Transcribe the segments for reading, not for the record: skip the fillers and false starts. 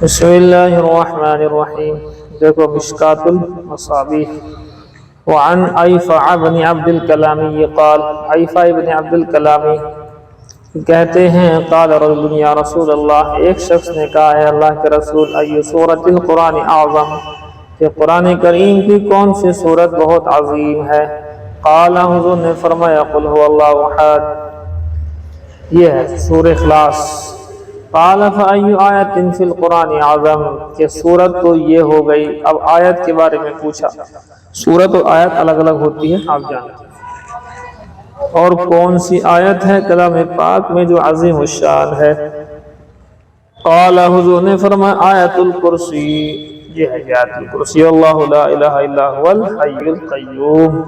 بسم اللہ الرحمن الرحیم۔ دیکھو مشکات المصابیح۔ وعن عیفع بن عبد الکلامی قال، عیفع بن عبد الکلامی کہتے ہیں قال رجل یا رسول اللہ، ایک شخص نے کہا ہے اللہ کے رسول، ای سورۃ القرآن اعظم، کہ قرآن کریم کی کون سی سورت بہت عظیم ہے؟ قال، حضور نے فرمایا قل هو اللہ احد، یہ ہے سورہ اخلاص۔ قال فأي آیت فی القرآن اعظم، کہ سورت تو یہ ہو گئی۔ اب آیت کے بارے میں پوچھا، سورت و آیت الگ الگ ہوتی ہے آپ جانتے ہیں، اور کون سی آیت ہے کلام پاک میں جو عظیم الشان ہے؟ قال، حضور نے فرمایا آیت الکرسی، یہ ہے آیت الکرسی، اللہ لا الہ الا هو الحی القیوم۔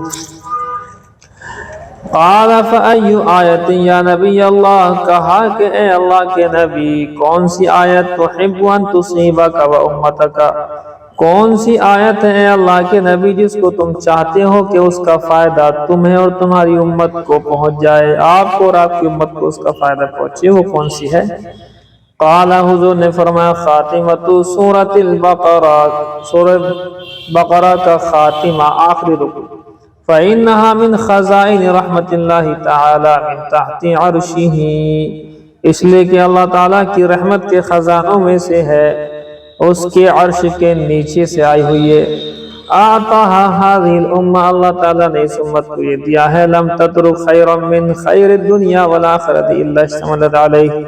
قال فأي آیت یا نبی اللہ، کہا کہ اے اللہ کے نبی کون سی آیت تحب ان تصیبک و امتک، کون سی آیت ہے اے اللہ کے نبی جس کو تم چاہتے ہو کہ اس کا فائدہ تمہیں اور تمہاری امت کو پہنچ جائے، آپ کو اور آپ کی امت کو اس کا فائدہ پہنچے، وہ کون سی ہے؟ قال، حضور نے فرمایا خاتمۃ سورۃ البقرہ، سورۃ بقرہ کا خاتمہ، آخری رکو، فإنها من خزائن رحمت اللہ تعالی من تحت عرشہ، اس لیے کہ اللہ تعالیٰ کی رحمت کے خزانوں میں سے ہے، اس کے عرش کے نیچے سے آئی ہوئی ہے۔ اعطاها هذه الامہ، اللہ تعالیٰ نے اس امت کو یہ دیا ہے، لم تترک خیرا من خیر الدنیا والآخرۃ الا اشتملت علیہ،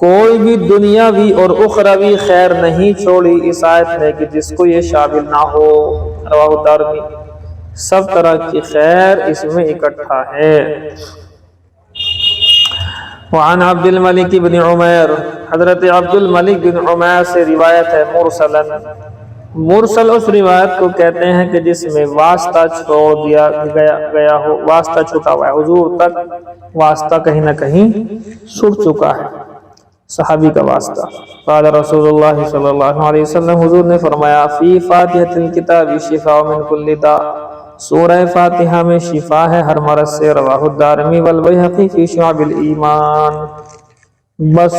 کوئی بھی دنیاوی اور اخروی خیر نہیں چھوڑی اس آیت میں کہ جس کو یہ شامل نہ ہو۔ رواہ دارمی، سب طرح کی خیر اس میں اکٹھا ہے۔ وعن عبد الملک بن عمیر، حضرت عبد الملک بن عمیر سے روایت ہے مرسلا، مرسل اس روایت کو کہتے ہیں کہ جس میں واسطہ چھوڑ دیا گیا ہو، واسطہ چھوٹا ہوا ہے، حضور تک واسطہ کہیں نہ کہیں چھوٹ چکا ہے، صحابی کا واسطہ۔ قال رسول اللہ صلی اللہ علیہ وسلم، حضور نے فرمایا فی فاتحۃ الکتاب شفاء من کل داء، سورہ فاتحہ میں شفا ہے ہر مرض سے۔ رواہ الدارمی والبیہقی فی شعب الایمان۔ بس۔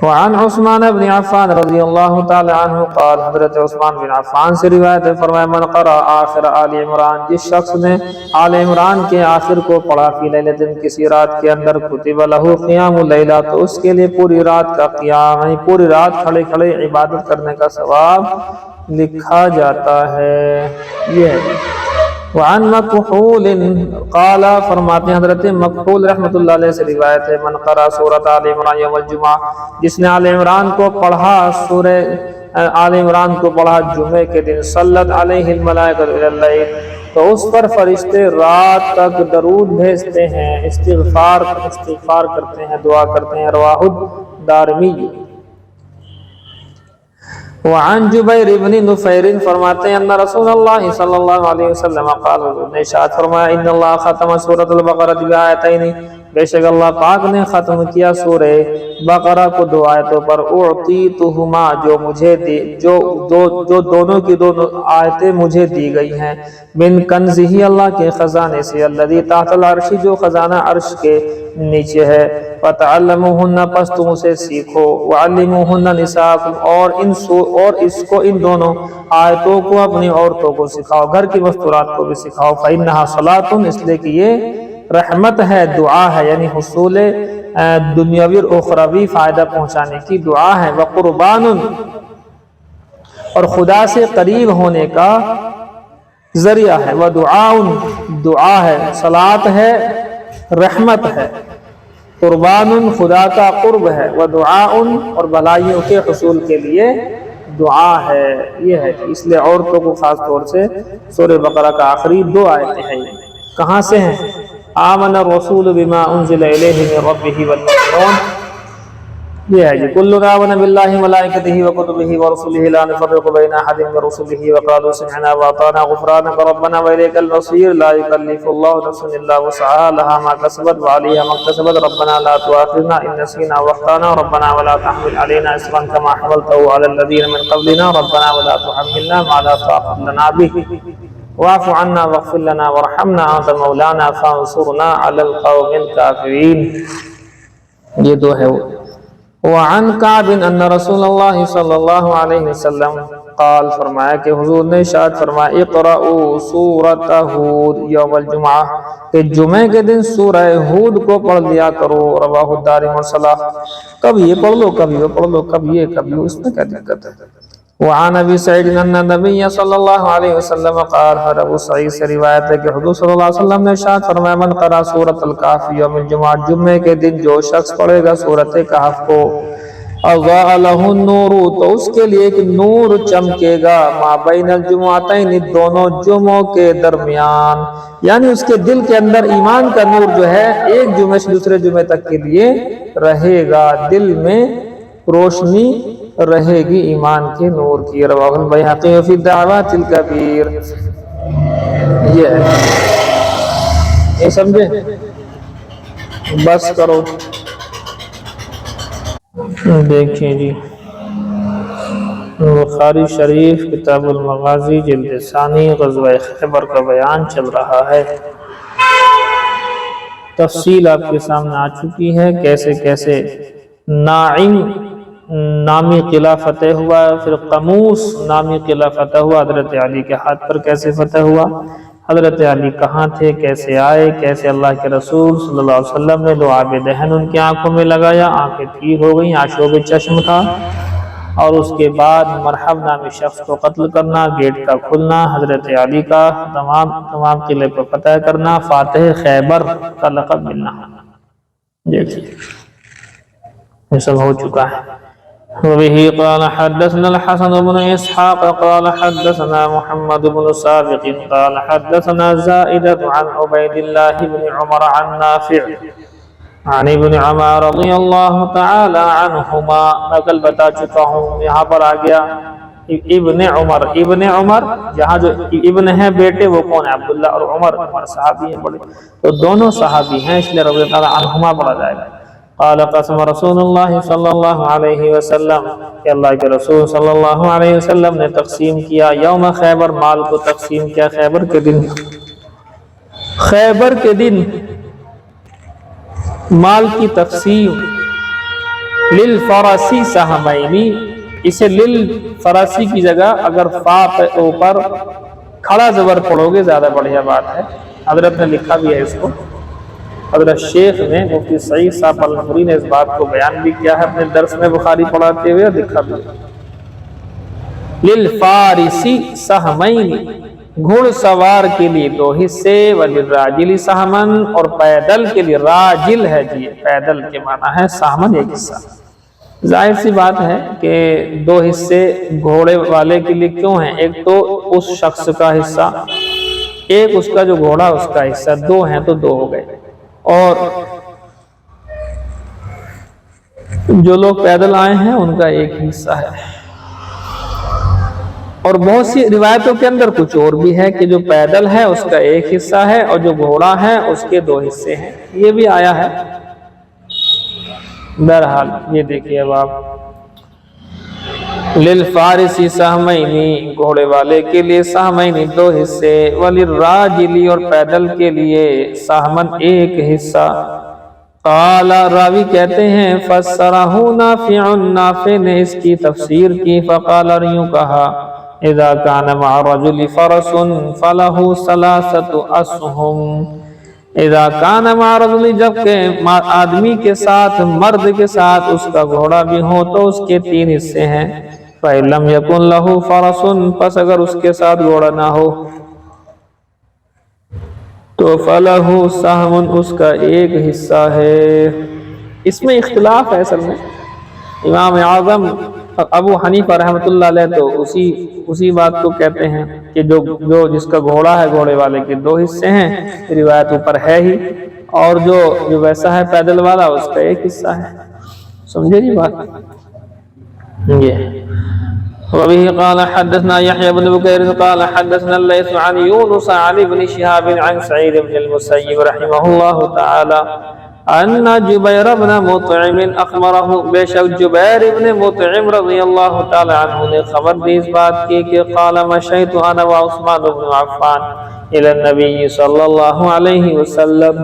وعن عثمان بن عفان رضی اللہ تعالی عنہ قال، حضرت عثمان بن عفان سے روایت ہے فرمایا من قرأ آخر آل عمران، جس شخص نے آل عمران کے آخر کو پڑھا فی لیلۃ، کسی رات کے اندر، کتب لہ قیام اللیلہ، تو اس کے لیے پوری رات کا قیام، یعنی پوری رات کھڑے کھڑے عبادت کرنے کا ثواب لکھا جاتا ہے۔ یہ ہے۔ وعن مکحول قال، فرماتے ہیں حضرت مکحول رحمۃ اللہ علیہ سے روایت ہے من قرأ سورۃ آل عمران یوم الجمعہ، جس نے آل عمران کو پڑھا، سورہ آل عمران کو پڑھا جمعے کے دن، صلت علیہ الملائکۃ الی اللیل، تو اس پر فرشتے رات تک درود بھیجتے ہیں، استغفار کرتے ہیں، دعا کرتے ہیں۔ رواہ الدارمی۔ وعن جبیر بن نفیر فرماتے ہیں ان رسول اللہ صلی اللہ علیہ وسلم قال، حضور نے ارشاد فرمایا ان اللہ ختم سورۃ البقرہ بآیتین، بے شک اللہ پاک نے ختم کیا سورہ بقرہ کو دو آیتوں پر، اعطیتہما، جو مجھے جو دونوں کی دونوں آیتیں مجھے دی گئی ہیں، من کنزہ، اللہ کے خزانے سے، الذی تحت العرش، جو خزانہ عرش کے نیچے ہے، فتعلموہن، پس تم اسے سیکھو، وعلموہن نساءکم، اور اس کو، ان دونوں آیتوں کو اپنی عورتوں کو سکھاؤ، گھر کی مستورات کو بھی سکھاؤ، فإنہا صلاۃ، اس لیے کہ یہ رحمت ہے، دعا ہے، یعنی حصول دنیاوی اور اخروی فائدہ پہنچانے کی دعا ہے، وقربان، اور خدا سے قریب ہونے کا ذریعہ ہے، ودعاء، دعا ہے، صلاۃ ہے، رحمت ہے، قربان خدا کا قرب ہے، ودعاء، اور بھلائیوں کے حصول کے لیے دعا ہے۔ یہ ہے کہ اس لیے عورتوں کو خاص طور سے سورہ بقرہ کا آخری دو آیتیں ہیں، کہاں سے ہیں؟ آمن الرسول بما انزل الیہ من ربہ والمؤمنون، یہ ہے جی کل آمن باللہ وملائکتہ وکتبہ ورسلہ لا نفرق بین احد من رسلہ وقالوا سمعنا واطعنا غفرانک ربنا والیک المصیر، لا یکلف اللہ نفسا الا وسعہا لہا ما کسبت وعلیہا ما اکتسبت، ربنا لا تؤاخذنا ان نسینا واخطأنا، ربنا ولا تحمل علینا اصرا کما حملته علی الذین من قبلنا، ربنا ولا تحملنا ما لا طاقة لنا به، واعف عنا واغفر لنا وارحمنا انت مولانا فانصرنا علی القوم الکافرین۔ یہ دو ہے وہ۔ وعن کعب ان رسول اللہ صلی اللہ علیہ وسلم قال فرمایا کہ حضور نے ارشاد فرمایا اقرأوا سورۃ ہود یوم الجمعہ کہ جمعے کے دن سورہ ہود کو پڑھ لیا کرو، رواہ الدارمی مرسلہ، کبھی یہ پڑھ لو کبھی وہ پڑھ لو، کبھی یہ کبھی اس میں کیا دقت ہے۔ وعن ابی سعید ان النبی صلی اللہ علیہ وسلم قال، ابو سعید سے روایت ہے کہ حضور صلی اللہ علیہ وسلم نے ارشاد فرمایا من قرأ سورۃ الکہف یوم الجمعہ، جمعے کے دن جو شخص پڑھے گا سورۃ کہف کو، اضاء له النور، تو اس کے لیے ایک نور چمکے گا، ما بین الجمعتین، دونوں جمعوں کے درمیان، یعنی اس کے دل کے اندر ایمان کا نور جو ہے ایک جمعے سے دوسرے جمعے تک کے لیے رہے گا، دل میں روشنی رہے گی ایمان کے نور کی، رواہ البیہقی فی الدعوات الکبیر۔ یہ ہے، یہ سمجھے؟ بس کرو۔ دیکھیں جی، بخاری شریف کتاب المغازی جلد ثانی غزوہ خیبر کا بیان چل رہا ہے۔ تفصیل آپ کے سامنے آ چکی ہے، کیسے کیسے ناعم نامی قلعہ فتح ہوا، پھر قموس نامی قلعہ فتح ہوا، حضرت علی کے ہاتھ پر کیسے فتح ہوا، حضرت علی کہاں تھے، کیسے آئے، کیسے اللہ کے رسول صلی اللہ علیہ وسلم نے لعاب دہن ان کی آنکھوں میں لگایا، آنکھیں ٹھیک ہو گئیں، آشوب چشم تھا، اور اس کے بعد مرحب نامی شخص کو قتل کرنا، گیٹ کا کھلنا، حضرت علی کا تمام قلعے پر فتح کرنا، فاتح خیبر کا لقب ملنا۔ دیکھیے یہ سب ہو چکا ہے۔ وبه قال حدثنا الحسن بن اسحاق قال حدثنا محمد بن سابق قال حدثنا زائدة عن عبيد الله بن عمر عن نافع عن ابن عمر رضی اللہ تعالی عنہما، میں کل بتا چکا ہوں، یہاں پر آ گیا ابن عمر، ابن عمر جہاں جو ابن ہے بیٹے وہ کون ہے، عبداللہ اور عمر صحابی ہیں بڑے، تو دونوں صحابی ہیں، اس لئے رضی اللہ عنہما پڑھا جائے گا۔ قال قسم رسول اللہ صلی اللہ علیہ وسلم، کہ اللہ کے رسول صلی اللہ علیہ وسلم نے تقسیم کیا یوم خیبر، مال کو تقسیم کیا خیبر کے دن، خیبر کے دن مال کی تقسیم، للفرسی سہمینی، اسے للفرسی کی جگہ اگر فا پہ اوپر کھڑا زبر پڑھو گے زیادہ بڑھیا بات ہے، حضرت نے لکھا بھی ہے اس کو، حضرت شیخ نے مفتی سعید صاحب النوری نے اس بات کو بیان بھی کیا ہے اپنے درس میں بخاری پڑھاتے ہوئے، لکھا بھی للفارسی سہمین، گھڑ سوار کے لیے دو حصے، وللراجل سہمن، اور پیدل کے لیے، راجل ہے جی پیدل کے معنی ہے، سہمن ایک حصہ۔ ظاہر سی بات ہے کہ دو حصے گھوڑے والے کے لیے کیوں ہیں، ایک تو اس شخص کا حصہ، ایک اس کا جو گھوڑا اس کا حصہ، دو ہیں تو دو ہو گئے، اور جو لوگ پیدل آئے ہیں ان کا ایک حصہ ہے۔ اور بہت سی روایتوں کے اندر کچھ اور بھی ہے کہ جو پیدل ہے اس کا ایک حصہ ہے اور جو گھوڑا ہے اس کے دو حصے ہیں، یہ بھی آیا ہے۔ بہرحال یہ دیکھیے اب آپ، للفارسی سہمینی، گھوڑے والے کے لیے سہمینی دو حصے، وللراجلی، اور پیدل کے لیے سہمن ایک حصہ۔ قال، راوی کہتے ہیں فسرہ نافع، نافع نے اس کی تفسیر کی، فقال، اور یوں کہا، اذا كان مع الرجل فرس فله ثلاثة اسهم، اذا كان مع الرجل، جبکہ آدمی کے ساتھ، مرد کے ساتھ اس کا گھوڑا بھی ہو تو اس کے تین حصے ہیں، فإن لم يكن له فرس، پس اگر اس کے ساتھ گھوڑا نہ ہو تو فلہ سہم، اس کا ایک حصہ ہے۔ اس میں اختلاف ہے اصل میں، امام اعظم ابو حنیفہ رحمۃ اللہ علیہ تو اسی بات کو کہتے ہیں کہ جو جس کا گھوڑا ہے گھوڑے والے کے دو حصے ہیں، روایت اوپر ہے ہی، اور جو ویسا ہے پیدل والا اس کا ایک حصہ ہے۔ سمجھے جی بات؟ یہ وبه قال حدثنا يحيى بن بكير قال حدثنا الليث عن يونس عن ابن شهاب عن سعيد بن المسيب رحمه الله تعالى ان جبیر بن مطعم اخبرہ، بے شک جبیر بن مطعم رضی اللہ تعالی عنہ نے خبر دی اس بات کی کہ قال مشیت انا وعثمان بن عفان الى النبی صلی اللہ علیہ وسلم،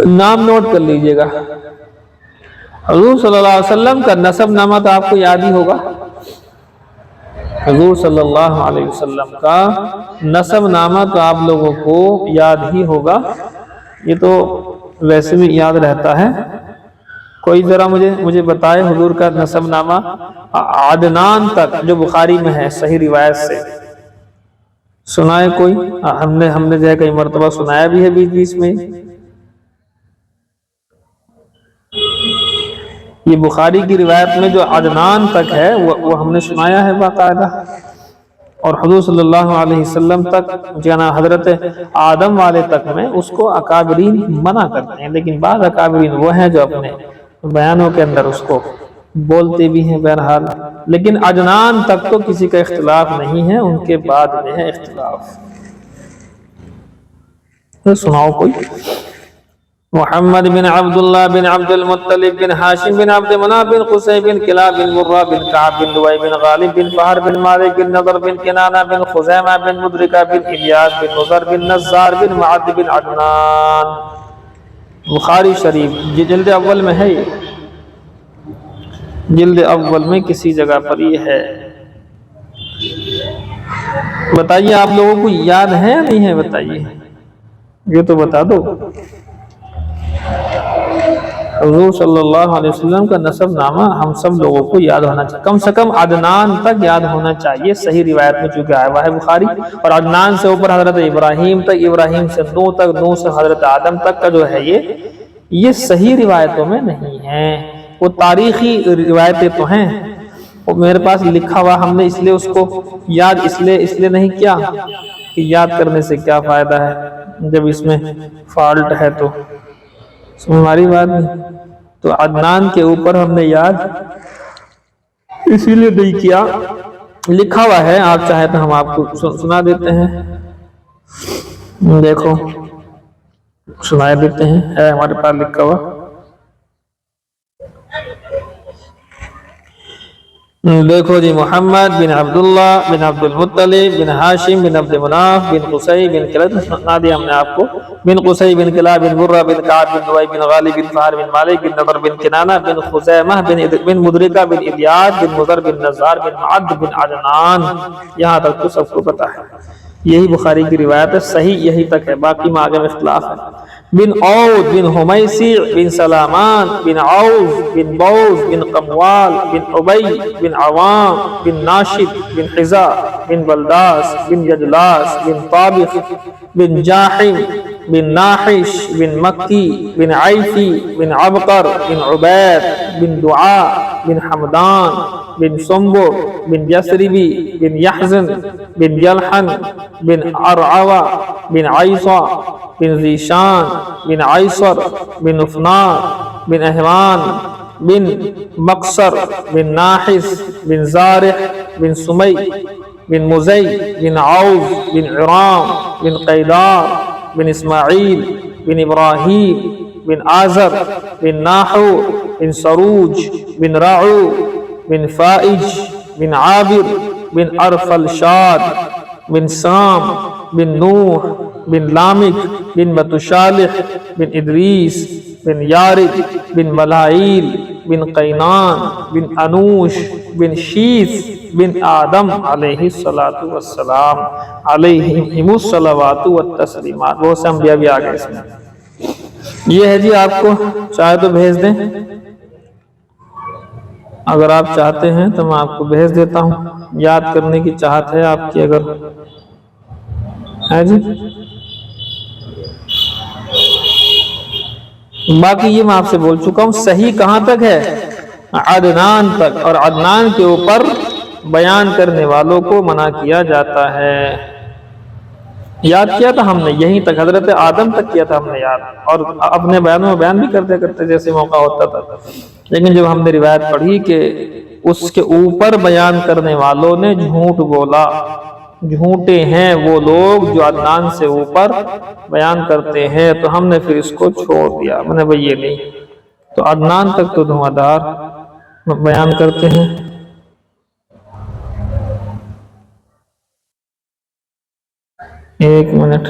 نام نوٹ کر لیجئے گا۔ حضور صلی اللہ علیہ وسلم کا نسب نامہ تو آپ کو یاد ہی ہوگا۔ حضور صلی اللہ علیہ وسلم کا نسب نامہ تو آپ لوگوں کو یاد ہی ہوگا، یہ تو ویسے بھی یاد رہتا ہے۔ کوئی ذرا مجھے بتائے حضور کا نسب نامہ عدنان تک جو بخاری میں ہے صحیح روایت سے، سنائے کوئی؟ ہم نے جو ہے کئی مرتبہ سنایا بھی ہے بیچ بیچ میں۔ یہ بخاری کی روایت میں جو عدنان تک ہے وہ ہم نے سنایا ہے باقاعدہ، اور حضور صلی اللہ علیہ وسلم تک جانا حضرت آدم والے تک میں اس کو اکابرین منع کرتے ہیں، لیکن بعض اکابرین وہ ہیں جو اپنے بیانوں کے اندر اس کو بولتے بھی ہیں بہرحال، لیکن عدنان تک تو کسی کا اختلاف نہیں ہے، ان کے بعد میں ہے اختلاف۔ سناؤ کوئی۔ محمد بن عبداللہ بن عبد المطلب بن ہاشم بن عبد مناف بن قصی بن کلاب بن مرہ بن کعب بن لؤی بن غالب بن فہر بن مالک بن نضر بن کنانہ بن خزیمہ بن مدرکہ بن الیاس بن نضر بن نزار بن معد بن عدنان۔ بخاری شریف جلد اول میں ہے، جلد اول میں کسی جگہ پر یہ ہے۔ بتائیے آپ لوگوں کو یاد ہے یا نہیں ہے؟ بتائیے، یہ تو بتا دو۔ حضور صلی اللہ علیہ وسلم کا نسب نامہ ہم سب لوگوں کو یاد ہونا چاہیے، کم سے کم عدنان تک یاد ہونا چاہیے، صحیح روایت میں چونکہ آیا ہوا ہے بخاری، اور عدنان سے اوپر حضرت ابراہیم تک، ابراہیم سے نوح تک، نوح سے حضرت آدم تک کا جو ہے یہ صحیح روایتوں میں نہیں ہے، وہ تاریخی روایتیں تو ہیں، وہ میرے پاس لکھا ہوا، ہم نے اس لیے اس کو یاد اس لیے نہیں کیا کہ یاد کرنے سے کیا فائدہ ہے جب اس میں فالٹ ہے، تو ہماری بات نہیں، تو عدنان کے اوپر ہم نے یاد اسی لیے نہیں کیا، لکھا ہوا ہے، آپ چاہے تو ہم آپ کو سنا دیتے ہیں، دیکھو سنا دیتے ہیں، ہے ہمارے پاس لکھا ہوا۔ دیکھو جی، محمد بن عبداللہ بن عبد المطلب بن ہاشم بن عبد مناف بن قصی بن کلاب، سنا دیا ہم نے آپ کو، بن قصی بن کلاب بن مرہ بن کعب بن لؤی بن غالب بن فہر بن مالک بن نضر بن کنانہ بن خزیمہ بن مدرکہ بن الیاس بن نضر بن نزار بن معد بن عدنان، یہاں تک تو سب کو پتا ہے، یہی بخاری کی روایت ہے، صحیح یہی تک ہے، باقی میں آگے میں اختلاف ہے۔ بن عود بن حمیسی بن سلامان بن عوض بن بوز بن قموال بن عبی بن عوام بن ناشد بن حزا بن بلداس بن جدلاس بن طابخ بن جاحم بن ناحش بن مکی بن عیفی بن عبقر بن عبید بن دعاء بن حمدان بن سنبر بن جسربی بن یحزن بن جلحن بن ارعوہ بن عیصہ بن ذیشان بن عیصر بن افنار بن احوان بن مقصر بن ناحس بن زارح بن سمی بن مزی بن عوض بن عرام بن قیدار بن اسماعیل بن ابراہیم بن آزر بن ناحو بن سروج بن رعو بن فائج بن عابر بن ارفلشاد بن سام بن نوح بن لامک بن متشالح بن ادریس بن یارد بن ملائیل بن قینان بن انوش بن شیث بن آدم علیہ السلام علیہم الصلوات والتسلیمات۔ بہت سے انبیاء بھی آگئے اس میں، یہ ہے جی، آپ کو چاہے تو بھیج دیں، اگر آپ چاہتے ہیں تو میں آپ کو بھیج دیتا ہوں، یاد کرنے کی چاہت ہے آپ کی اگر ہے جی۔ باقی یہ میں آپ سے بول چکا ہوں، صحیح کہاں تک ہے؟ عدنان تک، اور عدنان کے اوپر بیان کرنے والوں کو منع کیا جاتا ہے۔ یاد کیا تھا ہم نے یہیں تک، حضرت آدم تک کیا تھا ہم نے یاد، اور اپنے بیانوں میں بیان بھی کرتے کرتے جیسے موقع ہوتا تھا، لیکن جب ہم نے روایت پڑھی کہ اس کے اوپر بیان کرنے والوں نے جھوٹ بولا، جھوٹے ہیں وہ لوگ جو عدنان سے اوپر بیان کرتے ہیں، تو ہم نے پھر اس کو چھوڑ دیا، میں نے بھئی یہ نہیں، تو عدنان تک تو دھواں دار بیان کرتے ہیں۔ ایک منٹ،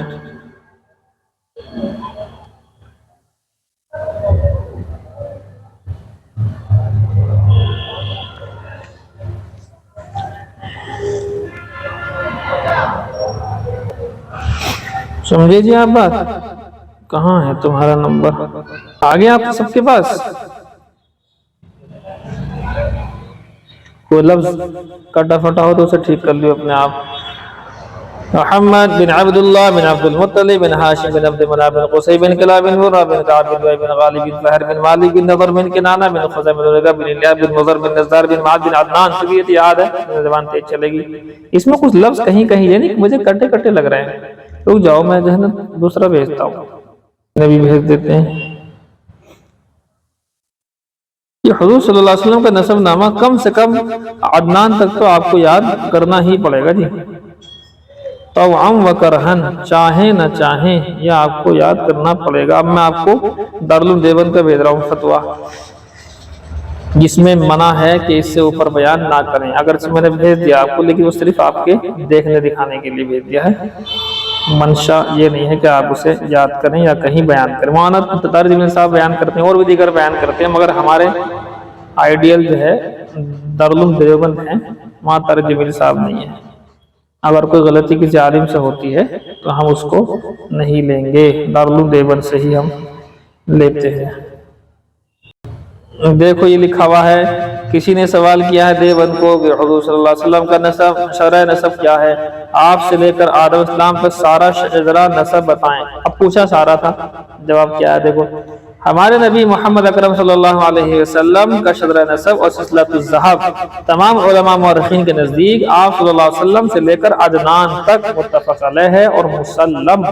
سمجھے جی آپ بات؟ کہاں ہے تمہارا نمبر؟ آ گیا آپ سب کے پاس؟ کوئی لفظ کٹا پھٹا ہو تو اسے ٹھیک کر لیو اپنے آپ۔ محمد بن عبداللہ بن عبد المطلب بن ہاشم بن عبد مناف بن قصی بن کلاب بن مرہ بن کعب بن لؤی بن غالب بن فہر بن مالک بن نضر بن کنانہ بن خزیمہ بن ربیعہ بن الیاس بن مضر بن نزار بن معاذ بن عدنان۔ طبیعت یاد ہے، زبان تیز چلے گی۔ اس میں کچھ لفظ کہیں کہیں یعنی مجھے کٹے کٹے لگ رہے ہیں، رک جاؤ میں جو ہے نا دوسرا بھیجتا ہوں، نبی بھیج دیتے ہیں۔ یہ حضور صلی اللہ علیہ وسلم کا نسب نامہ کم سے کم عدنان تک تو آپ کو یاد کرنا ہی پڑے گا جی، طوعا و کرہن، چاہیں نہ چاہیں یہ آپ کو یاد کرنا پڑے گا۔ اب میں آپ کو دارالعلوم دیوبند کا بھیج رہا ہوں فتویٰ، جس میں منع ہے کہ اس سے اوپر بیان نہ کریں، اگرچہ میں نے بھیج دیا آپ کو لیکن وہ صرف آپ کے دیکھنے دکھانے کے لیے بھیج دیا ہے، منشا یہ نہیں ہے کہ آپ اسے یاد کریں یا کہیں بیان کریں۔ مولانا طارق جمیل صاحب بیان کرتے ہیں اور بھی دیگر بیان کرتے ہیں، مگر ہمارے آئیڈیل جو ہے دارالعلوم دیوبند ہیں، وہاں طارق جمیل صاحب نہیں ہے۔ اگر کوئی غلطی کسی عالم سے ہوتی ہے تو ہم اس کو نہیں لیں گے، دارالعلوم دیوبند سے ہی ہم لیتے ہیں۔ دیکھو یہ لکھا ہوا ہے، کسی نے سوال کیا ہے دیوبند کو کہ حضور صلی اللہ علیہ وسلم کا نسب، شرع نسب کیا ہے؟ آپ سے لے کر آدم اسلام تک سارا شجرہ نسب بتائیں۔ اب پوچھا سارا تھا، جواب کیا ہے دیکھو، ہمارے نبی محمد اکرم صلی اللہ علیہ وسلم کا شجرہ نسب اور سلسلۃ الذہب تمام علماء مورخین کے نزدیک آپ صلی اللہ علیہ وسلم سے لے کر عدنان تک متفق علیہ ہے اور مسلم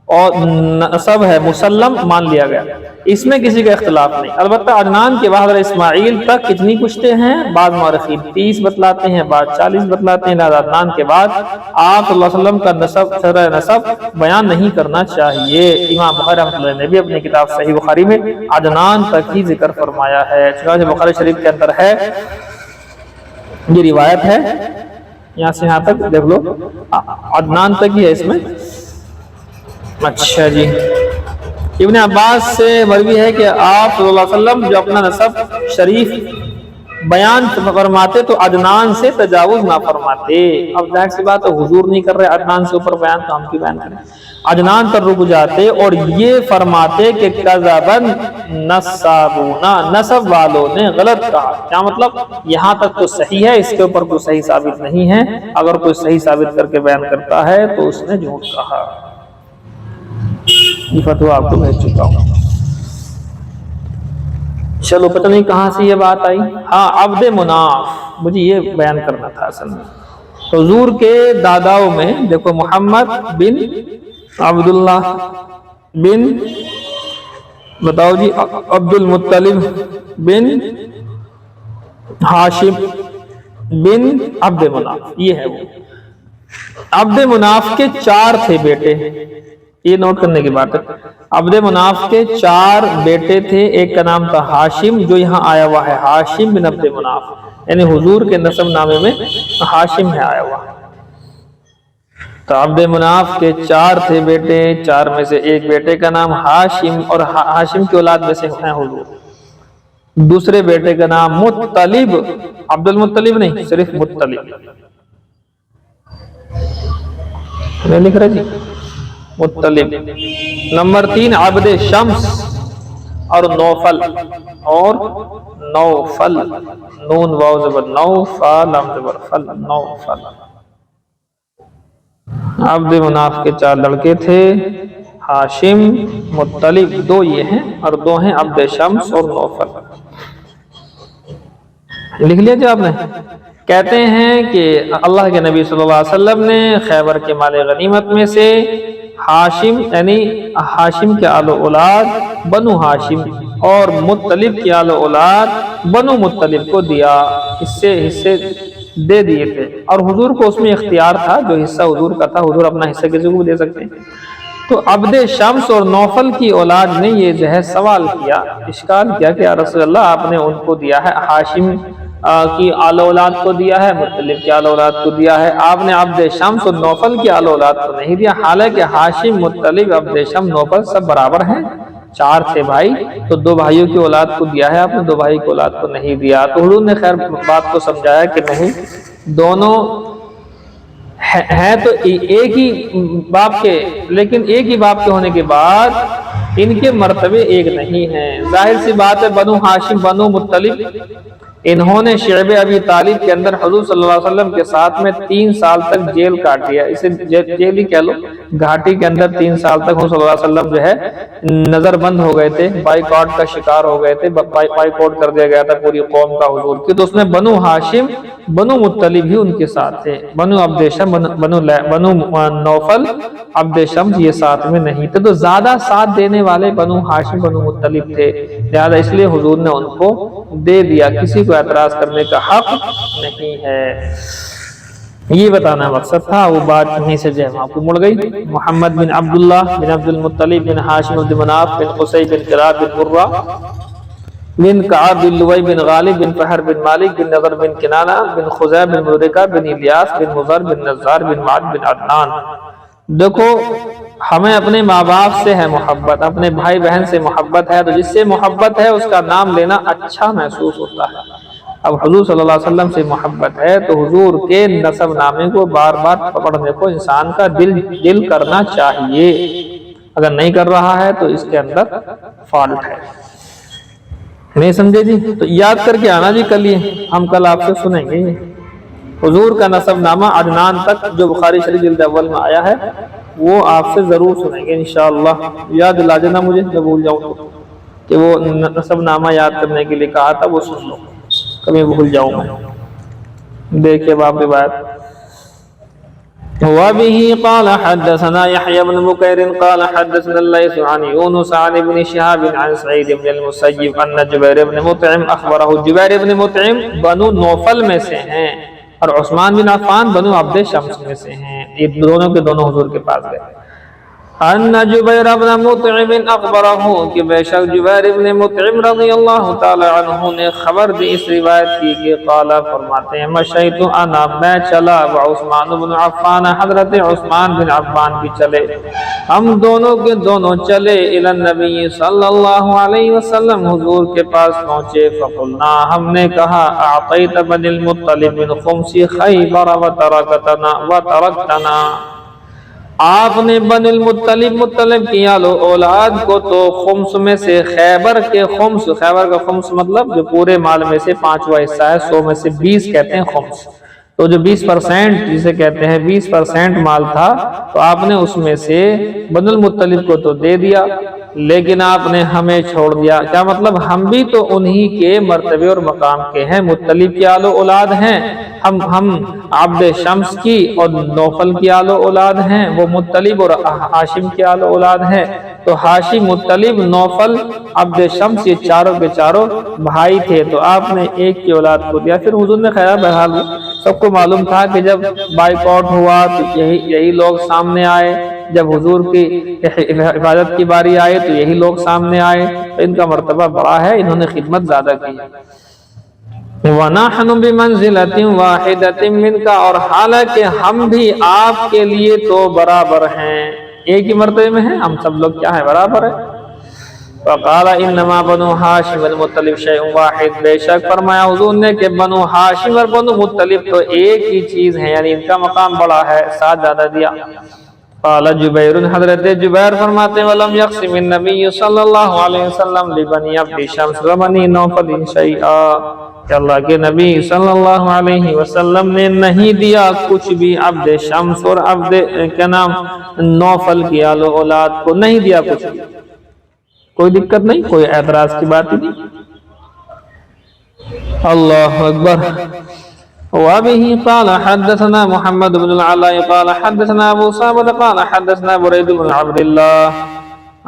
اور نسب ہے، مسلم مان لیا گیا، اس میں کسی کا اختلاف نہیں۔ البتہ عدنان کے بعد اسماعیل تک کتنی پشتے ہیں؟ بعض مورخین 30 بتلاتے ہیں، بعض 40 بتلاتے ہیں، لہذا عدنان کے بعد آپ صلی اللہ علیہ وسلم کا نسب، شرع نسب بیان نہیں کرنا چاہیے۔ امام بخاری رحمۃ اللہ نے بھی اپنی کتاب صحیح بخاری میں عدنان تک ہی ذکر فرمایا ہے، چنانچہ بخاری شریف کے اندر ہے، یہ روایت ہے، یہاں سے یہاں تک دیکھ لو، عدنان تک ہی ہے اس میں۔ اچھا جی، ابن عباس سے مروی ہے کہ آپ صلی اللہ علیہ وسلم جو اپنا نسب شریف بیان فرماتے تو عدنان سے تجاوز نہ فرماتے۔ اب ظاہر سی بات ہے حضور نہیں کر رہے عدنان سے اوپر بیان، تو ہم کی بیان کریں؟ عدنان پر رک جاتے اور یہ فرماتے کہ کذبن نسابون، نسب والوں نے غلط کہا۔ کیا مطلب؟ یہاں تک تو صحیح ہے، اس کے اوپر کوئی صحیح ثابت نہیں ہے، اگر کوئی صحیح ثابت کر کے بیان کرتا ہے تو اس نے جھوٹ کہا۔ یہ فتویٰ آپ کو بھیج چکا ہوں۔ چلو پتہ نہیں کہاں سے یہ بات آئی۔ ہاں، عبد مناف، مجھے یہ بیان کرنا تھا اصل میں۔ حضور کے داداؤں میں دیکھو، محمد بن عبداللہ بن، بتاؤ جی، عبد المطلب بن ہاشم بن عبد مناف، یہ ہے وہ۔ عبد مناف کے 4 تھے بیٹے، یہ نوٹ کرنے کی بات ہے۔ عبد مناف کے 4 بیٹے تھے، ایک کا نام تھا ہاشم، جو یہاں آیا ہوا ہے ہاشم بن عبد مناف، یعنی حضور کے نسب نامے میں ہاشم ہے آیا ہوا۔ تو عبد مناف کے 4 تھے بیٹے، 4 میں سے ایک بیٹے کا نام ہاشم، اور ہاشم کی اولاد میں سے ہیں حضور۔ دوسرے بیٹے کا نام مطلب، عبد المطلب نہیں، صرف مطلب، میں لکھ رہا جی مطلب۔ نمبر 3 عبد شمس اور نوفل، اور نوفل، نون واو زبر نو، فا لام زبر فل، نوفل۔ عبد مناف کے 4 لڑکے تھے، ہاشم، مطلب، 2 یہ ہیں، اور 2 ہیں عبد شمس اور نوفل۔ لکھ لیا جی آپ نے؟ کہتے ہیں کہ اللہ کے نبی صلی اللہ علیہ وسلم نے خیبر کے مال غنیمت میں سے ہاشم، یعنی ہاشم کے آل و اولاد بنو ہاشم، اور مطلب کی آل و اولاد بنو مطلب کو دیا، حصے دے دیے تھے، اور حضور کو اس میں اختیار تھا، جو حصہ حضور کا تھا، حضور اپنا حصہ کسی کو بھی دے سکتے ہیں۔ تو عبد شمس اور نوفل کی اولاد نے یہ جو ہے سوال کیا، اشکال کیا کہ یا رسول اللہ، آپ نے ان کو دیا ہے، ہاشم کی آل اولاد کو دیا ہے، مطلب کی آل اولاد کو دیا ہے، آپ نے عبد شمس اور نوفل کی آل اولاد کو نہیں دیا، حالانکہ ہاشم، مطلب، عبد شمس، نوفل سب برابر ہیں، 4 تھے بھائی، تو 2 بھائیوں کی اولاد کو دیا ہے آپ نے، 2 بھائی کی اولاد کو نہیں دیا۔ تو حضور نے خیر بات کو سمجھایا کہ نہیں، دونوں ہیں تو ایک ہی باپ کے، لیکن ایک ہی باپ کے ہونے کے بعد ان کے مرتبے ایک نہیں ہیں۔ ظاہر سی بات ہے بنو ہاشم بنو مطلب انہوں نے شعب ابی طالب کے اندر حضور صلی اللہ علیہ وسلم کے ساتھ میں 3 سال تک جیل کاٹ دیا، اسے جیل ہی کہہ لو، گھاٹی کے اندر 3 سال تک حضور صلی اللہ علیہ وسلم جو ہے نظر بند ہو گئے تھے، بائیکاٹ کا شکار ہو گئے تھے، بائیکاٹ کر دیا گیا تھا پوری قوم کا حضور کی۔ تو اس میں بنو ہاشم بنو مطلب ہی ان کے ساتھ تھے، بنو عبد شمس بنو نوفل عبد شمس یہ ساتھ میں نہیں تھے، تو زیادہ ساتھ دینے والے بنو ہاشم بنو مطلب تھے، لہذا اس لیے حضور نے ان کو دے دیا، کسی کو اعتراض کرنے کا حق نہیں ہے۔ یہ بتانا مقصد تھا، وہ بات یہیں سے جو ہے وہاں کو مڑ گئی۔ محمد بن عبداللہ بن عبد المطلب بن ہاشم بن مناف بن قصی بن کلاب بن مرہ بن کعب بن لوی بن غالب بن فہر بن مالک بن نضر بن کنانہ بن خزیع بن مدرکہ بن الیاس بن مضر بن نزار بن معد بن عدنان۔ دیکھو ہمیں اپنے ماں باپ سے ہے محبت، اپنے بھائی بہن سے محبت ہے، تو جس سے محبت ہے اس کا نام لینا اچھا محسوس ہوتا ہے۔ اب حضور صلی اللہ علیہ وسلم سے محبت ہے تو حضور کے نسب نامے کو بار بار پڑھنے کو انسان کا دل کرنا چاہیے، اگر نہیں کر رہا ہے تو اس کے اندر فالٹ ہے۔ نہیں سمجھے جی؟ تو یاد کر کے آنا جی، کل یہ ہم کل آپ سے سنیں گے حضور کا نسب نامہ عدنان تک جو بخاری شریف جلد اول میں آیا ہے، وہ آپ سے ضرور سنیں گے انشاءاللہ۔ یاد دلا دینا مجھے جب بھول جاؤں تو، کہ وہ نسب نامہ یاد کرنے کے لیے کہا تھا، وہ سن لو، کبھی بھول جاؤں میں۔ دیکھیں باب روایت، وبه قال حدثنا يحيى بن بكير قال حدثنا الليث عن يونس عن ابن شهاب عن سعيد بن المسيب ان جبير بن مطعم اخبره، جبیر بن مطعم بنو نوفل میں سے ہیں اور عثمان بن عفان بنو عبد شمس میں سے ہیں، یہ دونوں کے دونوں حضور کے پاس گئے۔ ان جبیر بن مطعم اخبرہ، کہ بے شک جبیر بن مطعم رضی اللہ تعالی عنہ نے خبر دی، اس روایت کی کہ قال فرماتے ہیں مشیت انا، میں چلا، وعثمان بن عفان، حضرت عثمان بن عفان بھی چلے، ہم دونوں کے دونوں چلے، الی النبی صلی اللہ علیہ وسلم، حضور کے پاس پہنچے، فقلنا، ہم نے کہا اعطیت بن المطلب من خمس خیبر وترکتنا، آپ نے بن المطلب کی اولاد کو تو خمس میں سے خیبر کے خمس، خیبر کا خمس مطلب جو پورے مال میں سے 5واں حصہ ہے، 100 میں سے 20 کہتے ہیں خمس، تو جو 20% جسے کہتے ہیں 20% مال تھا، تو آپ نے اس میں سے بن المطلب کو تو دے دیا، لیکن آپ نے ہمیں چھوڑ دیا۔ کیا مطلب؟ ہم بھی تو انہی کے مرتبے اور مقام کے ہیں، مطلب کی آل و اولاد ہیں، ہم عبد شمس کی اور نوفل کی آل و اولاد ہیں، وہ مطلب اور ہاشم کی آل و اولاد ہیں، تو ہاشم، مطلب، نوفل، عبد شمس یہ چاروں کے چاروں بھائی تھے، تو آپ نے ایک کی اولاد کو دیا۔ پھر حضور نے خیر بہرحال سب کو معلوم تھا کہ جب بائیکاٹ ہوا تو یہی لوگ سامنے آئے، جب حضور کی حفاظت کی باری آئے تو یہی لوگ سامنے آئے، تو ان کا مرتبہ بڑا ہے، انہوں نے خدمت زیادہ کی۔ وَنَحْنُ بِمَنْزِلَةٍ وَاحِدَةٍ مِنْكَ، اور حالانکہ ہم بھی آپ کے لیے تو برابر ہیں، ایک ہی مرتبے میں ہیں، ہم سب لوگ کیا ہیں؟ برابر ہیں۔ فقال انما بنو ہاشم المطلب شیء واحد، بے شک فرمایا حضور نے کہ بنو ہاشم اور بنو مطلب تو ایک ہی چیز ہے، یعنی ان کا مقام بڑا ہے، ساتھ زیادہ دیا۔ قال جبیر، حضرت جبیر فرماتے ہیں ولم یقسم النبی صلی اللہ علیہ وسلم لبنی عبد شمس وبنی نوفل شیئا، کہ اللہ کے نبی صلی اللہ علیہ وسلم نے نہیں دیا کچھ بھی عبد شمس اور عبد کیا نام نوفل کی آل و اولاد کو، نہیں دیا کچھ بھی، کوئی دقت نہیں، کوئی اعتراض کی بات ہی نہیں۔ اللہ اکبر۔ وابه قال حدثنا محمد بن العلاء قال حدثنا ابو صامد قال حدثنا بريد بن عبد الله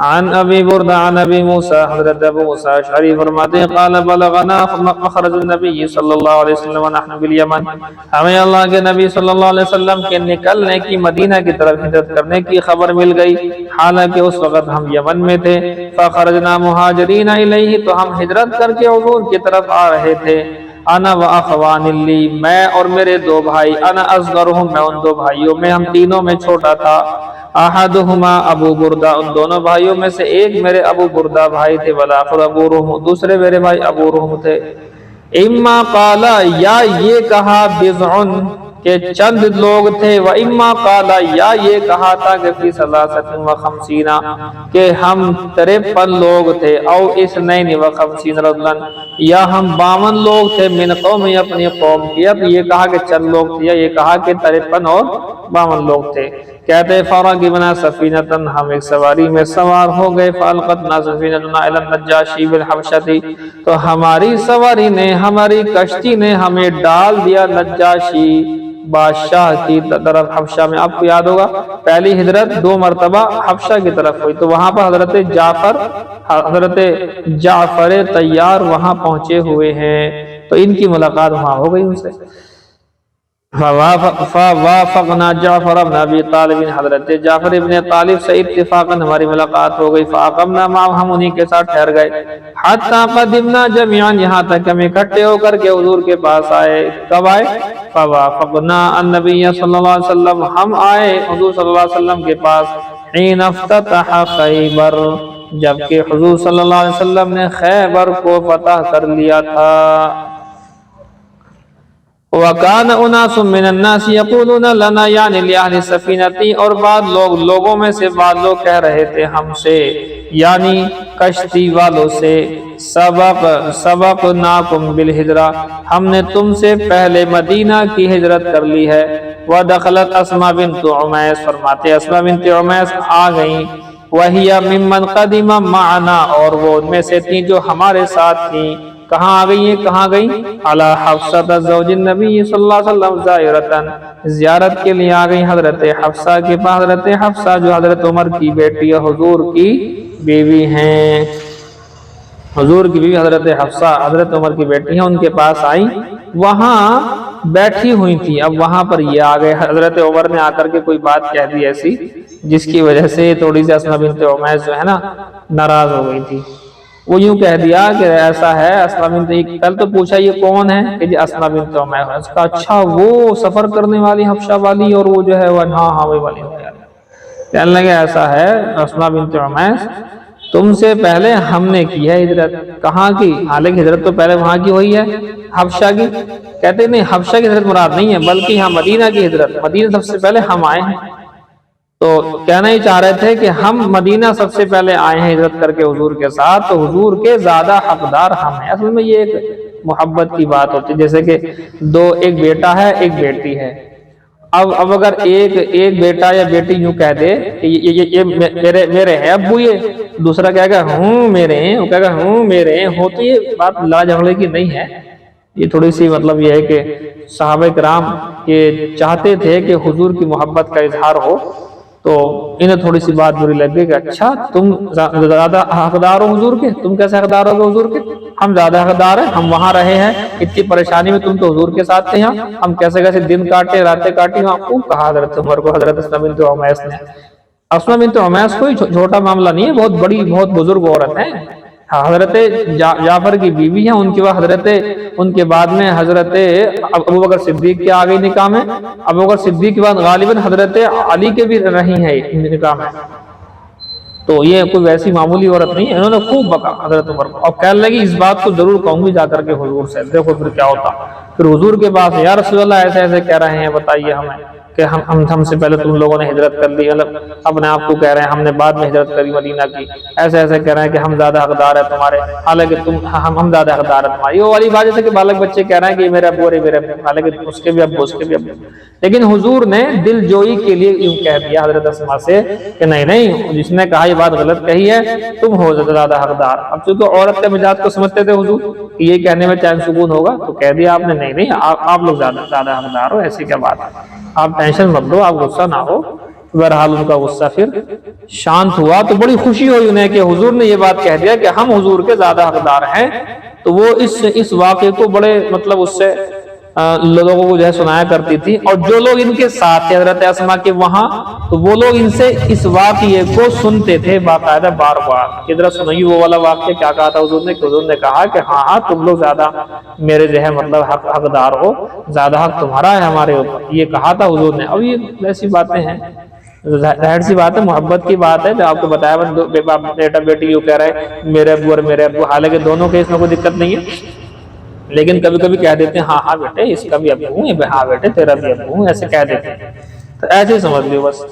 عن ابی بردہ عن ابی موسیٰ، حضرت ابو موسیٰ اشعری فرماتے ہیں قال بلغنا مخرج النبی صلی اللہ علیہ وسلم ونحن بالیمن، ہمیں اللہ کے نبی صلی اللہ علیہ وسلم کے نکلنے کی، مدینہ کی طرف ہجرت کرنے کی خبر مل گئی، حالانکہ اس وقت ہم یمن میں تھے۔ فخرجنا مہاجرین الیہ، تو ہم ہجرت کر کے حضور کی طرف آ رہے تھے۔ انا و اخوان لی، میں اور میرے 2 بھائی، انا اصغرہم، میں ان 2 بھائیوں میں، ہم تینوں میں چھوٹا تھا۔ احدہما ابو بردہ، ان دونوں بھائیوں میں سے ایک میرے ابو بردہ بھائی تھے، والآخر ابو رحم، دوسرے میرے بھائی ابو رحم تھے۔ اما قالا، یا یہ کہا بضعن، کہ چند لوگ تھے، وَإِمَّا قَالَ یا یہ کہا تھا کہ فی ثلاثۃ وخمسین کہ ہم 53 لوگ تھے، او اثنین وخمسین رجلا یا ہم 52 لوگ تھے، من قومی اپنی قوم کی۔ اب یہ کہا کہ چند لوگ تھے، یا یہ کہا کہ 53 اور 52 لوگ تھے۔ کہتے فرغبنا سفینۃ ہم ایک سواری میں سوار ہو گئے، فالقتنا سفینتنا الی النجاشی بالحبشۃ تو ہماری سواری نے، ہماری کشتی نے ہمیں ڈال دیا نجاشی بادشاہ کی طرف حبشہ میں۔ آپ کو یاد ہوگا پہلی ہجرت 2 مرتبہ حبشہ کی طرف ہوئی، تو وہاں پر حضرت جعفر طیار وہاں پہنچے ہوئے ہیں، تو ان کی ملاقات وہاں ہو گئی ان سے۔ فوافقنا جعفر بن ابی طالب حضرت جعفر ابن طالب سے اتفاقاً ہماری ملاقات ہو گئی، فاقمنا معهم ہم انہی کے ساتھ ٹھہر گئے، حتی قدمنا جميعا یہاں تک ہم اکٹھے ہو کر کے حضور کے پاس آئے۔ کب آئے؟ فوافقنا النبی صلی اللہ علیہ وسلم ہم آئے حضور صلی اللہ علیہ وسلم کے پاس، حین افتتح خیبر جبکہ حضور صلی اللہ علیہ وسلم نے خیبر کو فتح کر لیا تھا۔ وَكَانَ أُنَاسٌ مِّنَ النَّاسِ يَقُولُونَ لَنَا یعنی لِأَهْلِ السَّفِینَةِ اور بعض لوگوں میں سے بعض لوگ کہہ رہے تھے ہم سے، یعنی کشتی والوں سے، سبقناکم بالہجرہ ہم نے تم سے پہلے مدینہ کی ہجرت کر لی ہے۔ وَدَخَلَتْ اسماء بنت عمیس فرماتے اسماء بنت عمیس آ گئیں، وَهِيَ مِمَّنْ قَدِمَ مَعَنَا اور وہ ان میں سے تھیں جو ہمارے ساتھ تھیں۔ کہاں آ گئی ہیں؟ کہاں گئی؟ علی حفصہ زوج النبی صلی اللہ علیہ وسلم زائرتن زیارت کے لیے آ گئی حضرت حفصہ کے پاس، حضرت حفصہ جو حضرت عمر کی بیٹی ہے، حضور کی بیوی ہیں، حضور کی بیوی حضرت حفصہ حضرت عمر کی بیٹی ہیں، ان کے پاس آئیں، وہاں بیٹھی ہوئی تھی۔ اب وہاں پر یہ آ گئے، حضرت عمر نے آ کر کے کوئی بات کہہ دی ایسی جس کی وجہ سے تھوڑی سی اسماء بنت عمیس جو ہے نا ناراض ہو گئی تھی۔ وہ یوں کہہ دیا کہ ایسا ہے اسماء بنت، کل تو پوچھا یہ کون ہے کہ جی اسماء بنت عمیس، اس کا اچھا وہ سفر کرنے والی حبشہ والی اور وہ جو ہے وہ ہاں وہی والی ہو گیا، کہنے لگے ایسا ہے اسماء بنت عمیس تم سے پہلے ہم نے کی ہے ہجرت۔ کہاں کی؟ حالانکہ ہجرت تو پہلے وہاں کی ہوئی ہے حبشہ کی۔ کہتے نہیں حبشہ کی ہجرت مراد نہیں ہے بلکہ یہاں مدینہ کی ہجرت، مدینہ سب سے پہلے ہم آئے ہیں۔ تو کہنا ہی چاہ رہے تھے کہ ہم مدینہ سب سے پہلے آئے ہیں ہجرت کر کے حضور کے ساتھ، تو حضور کے زیادہ حقدار ہم ہیں۔ اصل میں یہ ایک محبت کی بات ہوتی ہے، جیسے کہ ایک بیٹا ہے ایک بیٹی ہے، اب اگر ایک بیٹا یا بیٹی یوں کہہ دے کہ یہ میرے ہیں ابو، یہ دوسرا کہے گا ہوں میرے ہیں، وہ کہے گا ہوں میرے ہیں، ہو تو یہ بات لا جھگڑے کی نہیں ہے، یہ تھوڑی سی مطلب یہ ہے کہ صحابہ کرام یہ چاہتے تھے کہ حضور کی محبت کا اظہار ہو، تو انہیں تھوڑی سی بات بری لگ گئی کہ اچھا تم زیادہ حقدار ہو حضور کے، تم کیسے حقدار ہو حضور کے؟ ہم زیادہ حقدار ہیں، ہم وہاں رہے ہیں اتنی پریشانی میں، تم تو حضور کے ساتھ تھے، ہم کیسے دن کاٹے راتیں کاٹی۔ خوب کہا حضرت عمر کو حضرت اسماء بنت عمیس نے۔ اسماء بنت عمیس کوئی چھوٹا معاملہ نہیں ہے، بہت بڑی بہت بزرگ عورت ہیں، حضرت جعفر کی بیوی ہیں، ان کے بعد میں حضرت ابوبکر صدیق کے آگے نکاح میں، ابوبکر صدیق کے بعد غالباً حضرت علی کے بھی رہی ہیں نکاح میں، تو یہ کوئی ویسی معمولی عورت نہیں ہے۔ انہوں نے خوب بکا حضرت عمر کو، اور کہنے لگی اس بات کو ضرور کہوں گی جا کر کے حضور سے، دیکھو پھر کیا ہوتا۔ پھر حضور کے پاس یا رسول اللہ ایسے ایسے کہہ رہے ہیں، بتائیے ہمیں کہ ہم سے پہلے تم لوگوں نے ہجرت کر لی، مطلب اپنے آپ کو کہہ رہے ہیں ہم نے بعد میں ہجرت کری مدینہ کی، ایسے ایسے کہہ رہے ہیں کہ ہم زیادہ حقدار ہیں تمہارے، حالانکہ ہم زیادہ حقدار ہیں تمہاری۔ وہ والی بات جیسے کہ بالغ بچے کہہ رہے ہیں کہ یہ میرے ابو اور یہ میرے ابو، حالانکہ اس کے بھی ابو اس کے بھی ابو، لیکن حضور نے دل جوئی کے لیے یوں کہہ دیا حضرت اسماء سے کہ نہیں جس نے کہا یہ بات غلط کہی ہے، تم ہو زیادہ حقدار۔ اب چونکہ عورت کے مزاج کو سمجھتے تھے حضور کہ یہ کہنے میں چین سکون ہوگا، تو کہہ دیا آپ نے نہیں آپ لوگ زیادہ حقدار ہو، ایسی کیا بات ہے، آپ ٹینشن مت لو، آپ غصہ نہ ہو۔ بہرحال ان کا غصہ پھر شانت ہوا، تو بڑی خوشی ہوئی انہیں کہ حضور نے یہ بات کہہ دیا کہ ہم حضور کے زیادہ حقدار ہیں۔ تو وہ اس واقعے کو بڑے مطلب اس سے لوگوں کو جو ہے سنایا کرتی تھی، اور جو لوگ ان کے ساتھ تھے حضرت اسماء کے وہاں، تو وہ لوگ ان سے اس واقعے کو سنتے تھے باقاعدہ بار بار۔ ادھر سنئی وہ والا واقعہ کیا کہا تھا حضور نے، کہ حضور نے کہا کہ ہاں تم لوگ زیادہ میرے جو ہے مطلب حقدار ہو، زیادہ حق تمہارا ہے ہمارے اوپر، یہ کہا تھا حضور نے۔ اب یہ ایسی باتیں ہیں، ظاہر سی بات ہے محبت کی بات ہے، جو آپ کو بتایا بیٹا بیٹی یوں کہہ رہے ہیں میرے ابو اور میرے ابو، حالانکہ دونوں کے اس میں کوئی دقت نہیں ہے، لیکن کبھی کبھی کہہ دیتے ہیں ہاں ہاں بیٹے اس کا بھی ابو ہوں، ہاں بیٹے تیرا بھی ابو ہوں، ایسے کہہ دیتے ہیں، تو ایسے سمجھ لیو بس۔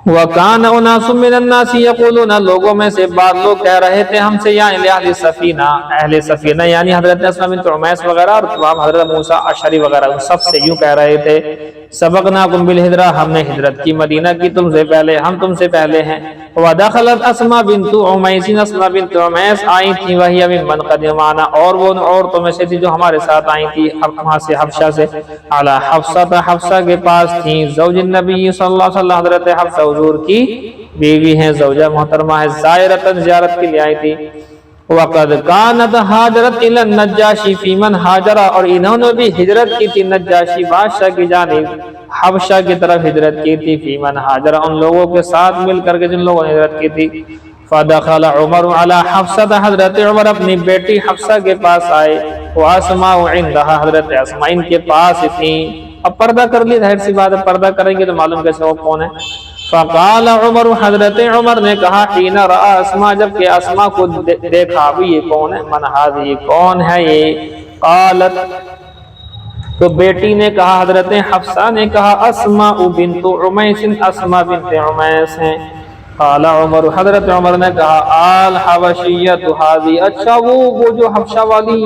وَكَانَ أُنَاسٌ مِّنَ النَّاسِ يَقُولُونَ لوگوں میں سے بعض لوگ کہہ رہے تھے ہم سے، یعنی اہل سفینہ، اہل سفینہ یعنی حضرت اسماء بنت عمیس وغیرہ اور تمام حضرت موسیٰ اشعری وغیرہ، ان سب سے یوں کہہ رہے تھے سبقناکم بالہجرہ، ہم نے ہجرت کی مدینہ کی تم سے پہلے، ہم تم سے پہلے ہیں۔ وَدَخَلَتْ أَسْمَاء بنت عمیس، اسماء بنت عمیس آئی تھیں، وَهِيَ مِمَّنْ قَدِمَانَا، اور وہ ان عورتوں میں سے تھی جو ہمارے ساتھ آئی تھی وہاں سے حبشہ سے، علی حفصہ، حفصہ کے پاس تھیں، زوج النبی صلی اللہ علیہ وسلم، حضرت حفصہ حضور کی بیوی ہیں، زوجہ محترمہ ہے، زائرتاً زیارت کے لیے آئی تھی۔ وَقَدْ كَانَتْ هَاجَرَتْ إِلَى النَّجَّاشِ فِي مَنْ هَاجَرَ، اور انہوں نے بھی ہجرت کی تھی نجاشی بادشاہ کی جانب حبشہ کی طرف ہجرت کی تھی، فی من ہاجر، ان لوگوں کے ساتھ مل کر کے جن لوگوں نے ہجرت کی تھی۔ فَدَخَلَ عُمَرُ عَلَى حَفْصَةَ، حضرت عمر اپنی بیٹی حفصہ کے پاس آئے، وَأَسْمَاءُ عِنْدَهَا، حضرت اسماء ان کے پاس تھیں۔ اب پردہ کر لی، ظاہر سی بات ہے پردہ کریں گے تو معلوم کیسے وہ کون ہے۔ فقال عمر، حضرت عمر نے کہا، حین رأى اسماء، جب کہ اسماء کو دیکھا بھی یہ کون ہے، من هذه، کون ہے یہ، قالت، تو بیٹی نے کہا، حضرت حفصہ نے کہا، اسماء بنت عمیس، اسماء بنت عمیس ہیں۔ قال عمر، حضرت عمر نے کہا، الحبشیۃ هذه، اچھا وہ جو حبشہ والی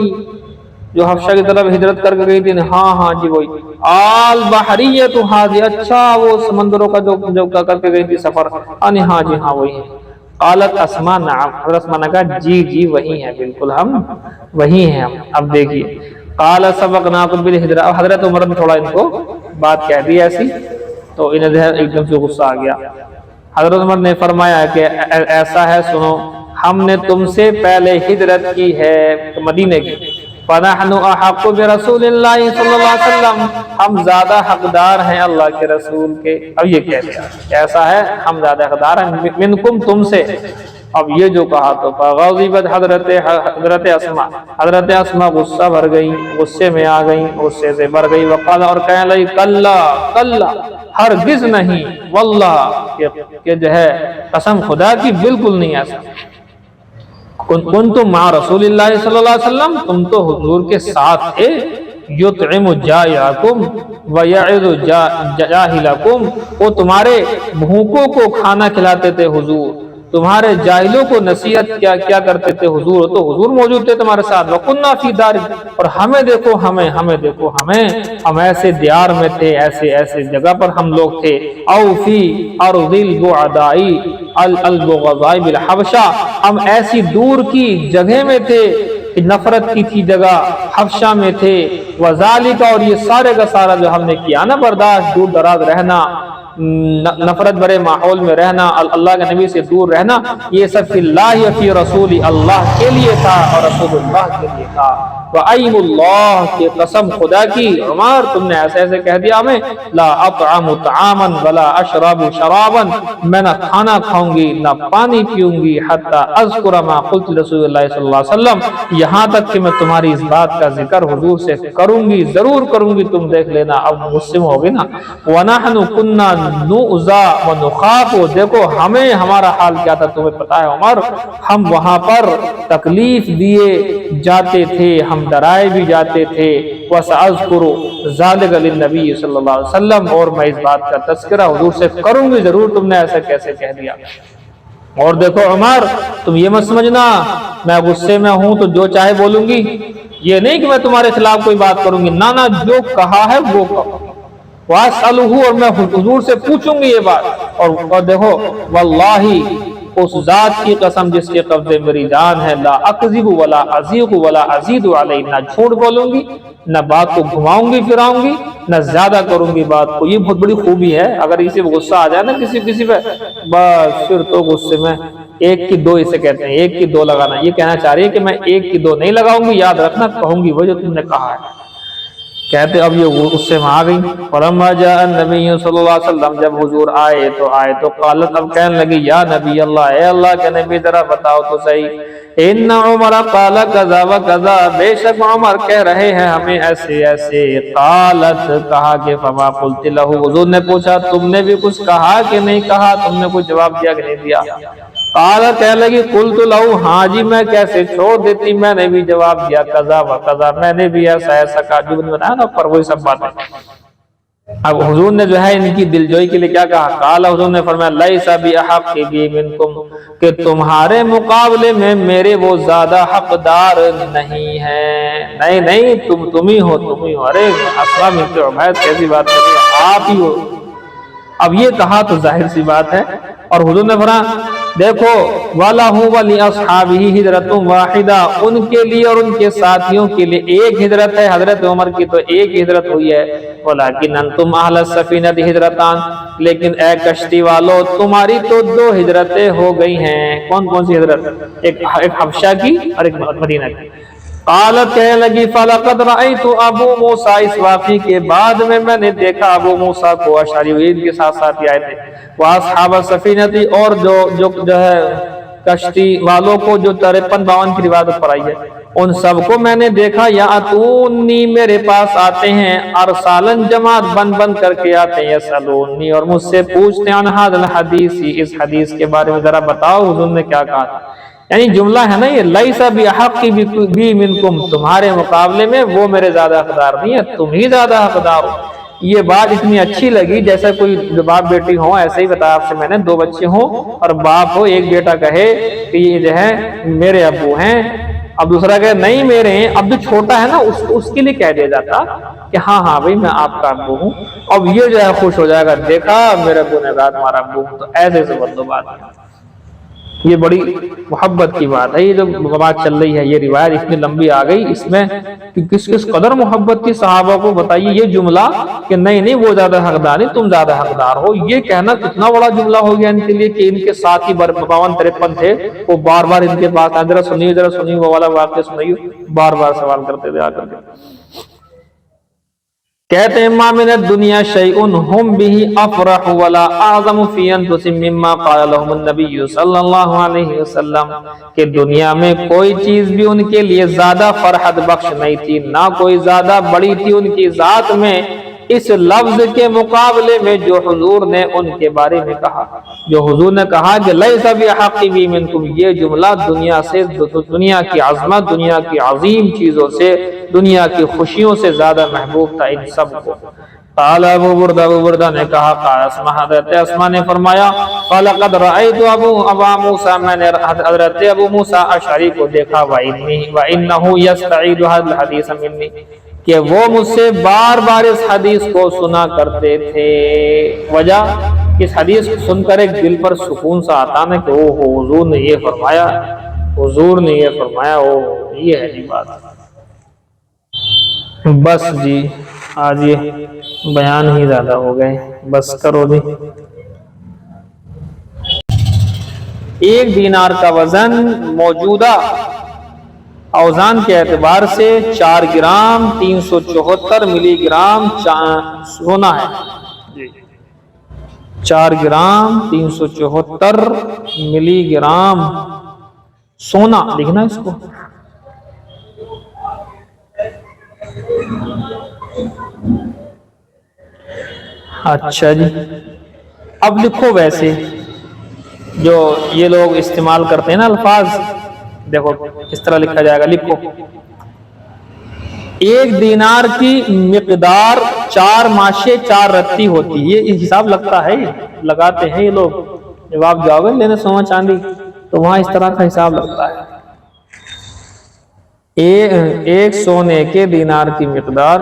جو حبشہ کی طرف ہجرت کر کے گئی تھی، ہاں ہاں جی وہی۔ البحریۃ هذه، اچھا وہ سمندروں کا جو کر کے گئی تھی سفر، ہاں جی ہاں وہی ہے۔ قالت اسماء نعم، حضرت اسماء نے کہا جی جی وہی ہیں، بالکل ہم وہی ہیں ہم۔ اب دیکھیے، قال سبقناکم بالہجرہ، اب حضرت عمر نے تھوڑا ان کو بات کہہ دی ایسی، تو انہیں ایک دم سے غصہ آ گیا۔ حضرت عمر نے فرمایا کہ ایسا ہے سنو، ہم نے تم سے پہلے ہجرت کی ہے مدینے کی، فَنَحْنُ أَحَقُّ بِرَسُولِ اللَّهِ صلی اللہ علیہ وسلم، ہم زیادہ حقدار ہیں اللہ کے رسول کے۔ اب یہ کہہ دیا ایسا ہے ہم زیادہ حقدار ہیں منکم، تم سے۔ اب یہ جو کہا تو فغضبت حضرت اسماء، حضرت اسماء غصہ بھر گئی، غصے میں آ گئی، غصے سے بھر گئی، وقال، اور کہنے لگی، کلا کلا، ہرگز نہیں، واللہ، کہ جو ہے قسم خدا کی بالکل نہیں ایسا، کنتم مع رسول اللہ صلی اللہ علیہ وسلم، تم تو حضور کے ساتھ تھے، یطعم جائعکم ویعظ جاہلکم، وہ تمہارے بھوکوں کو کھانا کھلاتے تھے حضور، تمہارے جاہلوں کو نصیحت کیا کرتے تھے حضور، تو حضور موجود تھے تمہارے ساتھ۔ وَقُنَّا فِي دَارٍ، اور ہمیں دیکھو ہم ایسے دیار میں تھے، ایسے جگہ پر ہم لوگ تھے، او فی ارض البعداء البغضاء بالحبشہ، ہم ایسی دور کی جگہ میں تھے، نفرت کی تھی جگہ، حبشہ میں تھے، وذالک، اور یہ سارے کا سارا جو ہم نے کیا نا برداشت، دور دراز رہنا، نفرت بھرے ماحول میں رہنا، اللہ کے نبی سے دور رہنا، یہ سب فی اللہ فی رسول اللہ کے لیے تھا اور رسول اللہ کے لیے تھا۔ وَأَيْمُ اللَّهِ، کی قسم خدا کی، عمر تم نے ایسے کہہ دیا ہمیں، لا اطعم طعاما ولا اشرب شرابا، میں نہ کھانا کھاؤں گی نہ پانی پیوں گی، حتی اذکر ما قلت رسول اللہ صلی اللہ علیہ وسلم، یہاں تک کہ میں تمہاری اس بات کا ذکر حضور سے کروں گی، ضرور کروں گی، تم دیکھ لینا۔ اب مسلم ہوگی نا، وَنَحْنُ كُنَّا نُؤْذَى وَنُخَافُ، دیکھو ہمیں ہمارا حال کیا تھا تمہیں پتا ہے عمر، ہم وہاں پر تکلیف دیے جاتے تھے، ہم ڈرائے بھی جاتے تھے، وَسَأَذْكُرُ ذَلِكَ لِلنَّبِيِّ صلی اللہ علیہ وسلم، اور میں اس بات کا تذکرہ حضور سے کروں گی ضرور، تم نے ایسا کیسے کہہ دیا۔ اور دیکھو عمر، تم یہ مت سمجھنا میں غصے میں ہوں تو جو چاہے بولوں گی، یہ نہیں کہ میں تمہارے خلاف کوئی بات کروں گی، نہ جو کہا ہے وہ کہو، وَأَسْأَلُهُ، اور میں حضور سے پوچھوں گی یہ بات، اور دیکھو واللہ، اس ذات کی قسم جس کے قبضے میری جان ہے، لا اکذب ولا ازیغ ولا ازید علیہ، نہ جھوٹ بولوں گی، نہ بات کو گھماؤں گی پھراؤں گی، نہ زیادہ کروں گی بات کو۔ یہ بہت بڑی خوبی ہے، اگر کسی کو غصہ آ جائے نا کسی پہ، بس پھر تو غصے میں ایک کی دو، اسے کہتے ہیں ایک کی دو لگانا، یہ کہنا چاہ رہی ہے کہ میں ایک کی دو نہیں لگاؤں گی، یاد رکھنا کہوں گی وہ جو تم نے کہا ہے۔ کہتے اب یہ غصے میں آ گئی۔ فلما جاء النبی صلی اللہ علیہ وسلم، جب حضور آئے تو قالت، اب کہنے لگی، یا نبی اللہ، اے اللہ کے نبی ذرا بتاؤ تو صحیح، ان عمر قال کذا و کذا، بے شک عمر کہہ رہے ہیں ہمیں ایسے۔ قالت، کہا کہ فما قلت له، حضور نے پوچھا تم نے بھی کچھ کہا کہ نہیں کہا، تم نے کوئی جواب دیا کہ نہیں دیا؟ قال کہنے لگی قلت لہو ہاں جی میں کیسے چھوڑ دیتی، میں نے بھی جواب دیا قضا و قضا، میں نے بھی ایسا ایسا کہا، جو بتایا نا پر وہی سب باتیں۔ اب حضور نے جو ہے ان کی دلجوئی کے لیے کیا کہا؟ قال حضور نے فرمایا لیس بأحق بی منکم، کہ تمہارے مقابلے میں میرے وہ زیادہ حقدار نہیں ہیں، نہیں نہیں تم ہی ہو، تم ہی ہو۔ ارے اسما بنت عمیس کیسی بات کر رہی ہے، آپ ہی ہو۔ اب یہ کہا تو ظاہر سی بات ہے، اور حضور نے فرمایا دیکھو وَلَهُ وَلِأَصْحَابِهِ ہجرۃ واحدہ، ان کے لیے اور ان کے ساتھیوں کے لیے ایک ہجرت ہے، حضرت عمر کی تو ایک ہجرت ہوئی ہے، وَلَكِنْ أَنْتُمْ أَهْلَ السَّفِينَةِ ہجرتان، لیکن اے کشتی والو تمہاری تو 2 ہجرتیں ہو گئی ہیں۔ کون کون سی ہجرت؟ ایک حبشہ کی اور ایک مدینہ کی۔ قالت کہنے لگی فَلَقَدْ رَأَيْتُ ابو موسیٰ، اس واقعے کے بعد میں نے دیکھا ابو موسیٰ کو، اشعری ان کے ساتھ ساتھ آئے تھے، وَأَصْحَابَ السَّفِينَةِ، اور جو ہے کشتی والوں کو، جو 53-52 کی روایت پر آئی ہے، ان سب کو میں نے دیکھا، یاتونی میرے پاس آتے ہیں، ارسالن جماعت بن بن کر کے آتے ہیں، یسالونی اور مجھ سے پوچھتے ہیں، عن ھذا الحدیث، اس حدیث کے بارے میں ذرا بتاؤ حضور نے کیا کہا تھا۔ یعنی جملہ ہے نا یہ، لیس بأحق بی منکم، تمہارے مقابلے میں وہ میرے زیادہ حقدار نہیں ہے، تم ہی زیادہ حقدار ہو۔ یہ بات اتنی اچھی لگی جیسے کوئی باپ بیٹی ہوں، ایسے ہی بتایا آپ سے میں نے، 2 بچے ہوں اور باپ ہو، ایک بیٹا کہے کہ یہ جو ہے میرے ابو ہیں، اب دوسرا کہے نہیں میرے ہیں، اب جو چھوٹا ہے نا اس کے لیے کہہ دیا جاتا کہ ہاں ہاں بھائی میں آپ کا ابو ہوں، اب یہ جو ہے خوش ہو جائے گا، دیکھا میرے ابو نے کہا تمہارا ابو ہوں، تو ایسے سے بدلو بات ہے۔ یہ بڑی محبت کی بات ہے، یہ جو بات چل رہی ہے، یہ روایت اتنی لمبی آ گئی، اس میں کہ کس قدر محبت کی صحابہ کو بتائیے یہ جملہ کہ نہیں نہیں وہ زیادہ حقدار نہیں، تم زیادہ حقدار ہو، یہ کہنا کتنا بڑا جملہ ہو گیا ان کے لیے کہ ان کے ساتھ ہی 52-53 تھے، وہ بار بار ان کے پاس ذرا سنیے وہ والا واقعہ سنیے، بار بار سوال کرتے تھے آ کر کے۔ کہتے ہیں ما من الدنیا شیء ہم به افرح ولا اعظم فی انفسهم مما قال لهم النبی صلی اللہ علیہ وسلم، کہ دنیا میں کوئی چیز بھی ان کے لیے زیادہ فرحت بخش نہیں تھی، نہ کوئی زیادہ بڑی تھی ان کی ذات میں، اس لفظ کے مقابلے میں جو حضور نے ان کے بارے میں کہا، جو حضور نے کہا کہ لیس بأحق بی منکم، یہ جملہ دنیا سے، دنیا کی عظمت، دنیا کی عظیم چیزوں سے، دنیا کی خوشیوں سے زیادہ محبوب تھا ان سب کو۔ قال ابو بردہ نے کہا، قال اسما، حضرت اسما نے فرمایا، فَلَقَدْ رَأَيْتُ ابا موسیٰ، میں نے حضرت ابو موسیٰ اشعری کو دیکھا، وَإِنَّهُ يَسْتَعِيدُ هَذَا الْحَدِيثَ مِنِّي، کہ وہ مجھ سے بار بار اس حدیث کو سنا کرتے تھے۔ وجہ، اس حدیث کو سن کر ایک دل پر سکون سا آتا نا کہ اوہ حضور نے یہ فرمایا، حضور نے یہ فرمایا، اوہ یہ ہے جی بات۔ بس جی آج یہ بیان ہی زیادہ ہو گئے، بس کرو جی۔ 1 دینار کا وزن موجودہ اوزان کے اعتبار سے 4 گرام 374 ملی گرام سونا ہے، 4 گرام 374 ملی گرام سونا لکھنا اس کو۔ اچھا جی، اب لکھو ویسے جو یہ لوگ استعمال کرتے ہیں نا الفاظ، دیکھو اس طرح لکھا جائے گا، لکھو 1 دینار کی مقدار 4 ماشے 4 رتی ہوتی ہے، یہ حساب لگتا ہے، لگاتے ہیں یہ لوگ، جب آپ جاؤ گے لینے سونا چاندی تو وہاں اس طرح کا حساب لگتا ہے۔ ایک سونے کے دینار کی مقدار